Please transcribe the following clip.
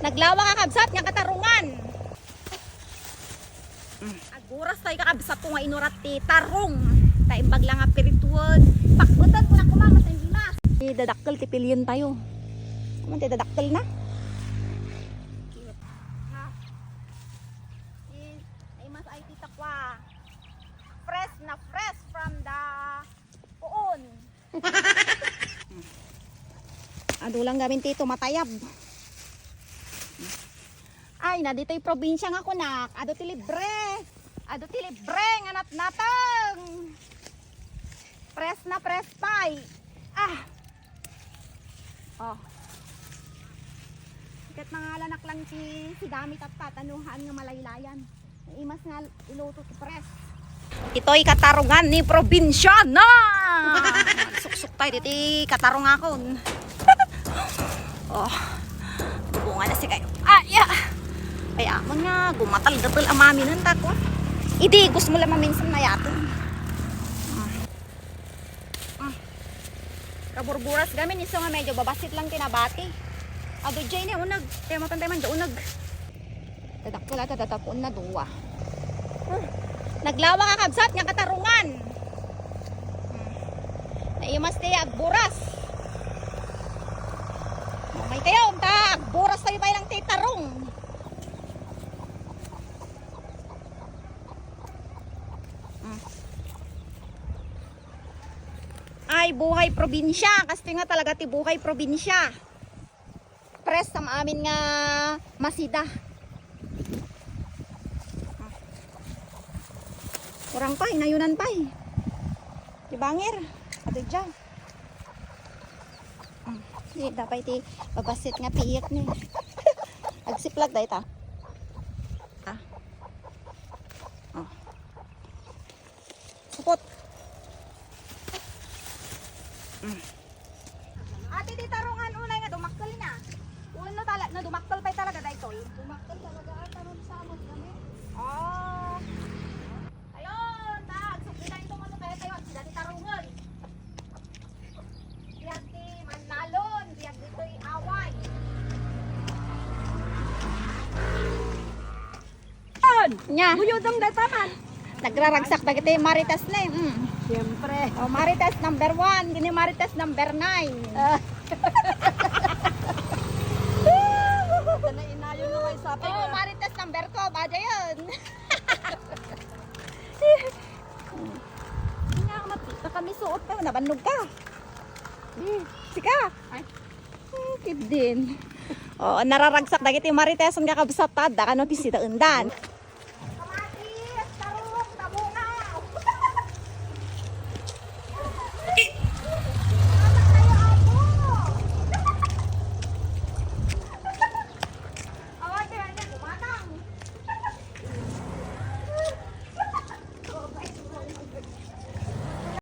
Naglawa ka kabsat nga katarungan. Agburas tayo kakabsat ko nga inurat ti tar0ng. Taimbag lang nga pirituod. Pakbutan ko na kumama sa imbimas. Dadakkel ti pilyon tayo. Kuman ti dadakkel na. Ay mas ay titakwa. Fresh na fresh from the puon. Ado lang gamin ti tumatayab. Ay, na dito'y probinsya nga kunak. Ado ti libre nga natang. Press na press pay. Ikat mga lanak lang si damit at tatanuhan nga malaylayan. Imas nga iluto ti press. Ito'y katarungan ni probinsya na. Suksuk tayo dito'y katarungakon. Bunga na si kayo. Ay amon nga, gumatal-gatal ang mami ng takwa. Idi, gusto mo lang maminsan na yaton. Kaburburas gamin, iso nga medyo babasit lang tinabati. Ado dyan eh, unag. Kaya matantay man dyan, unag. Tadakpula, tatatapon na duwa. Naglawa ka kabsat, nga katarungan. Naimas tayo, Agburas. Okay kayo, Agburas tayo pa ilang tar0ng. Ay, buhay probinsya. Kasi nga talaga ti buhay probinsya. Press sa amin nga masida. Kurang pa, inayunan pa eh. Di bangir. Ado dyan. Di, dapat iti babasit nga piyek ni. Agsiplag dahi ta. Supot. Ate di tar0ngan unay nga dumakkel na. Uno tala na dumakkel pa talaga daytoy. Dumakkel talaga ata ron sa amot kami. Ayun, tag sakita itong ano kaya tayo sila di tar0ngan. Diyan ti manalon, diyan ditoy away. Nya. Buyodong dataman. Nagraragsak na kita yung Marites na eh. Siyempre. Marites number 1, gini Marites number 9. Sana inayon na may sapi. Marites number ko, badya yun. Nga, matita kami suot pa, nabannog ka. Sika. Kid din. Nararagsak na kita yung Marites, ang kakabsatad, kano tisita undan.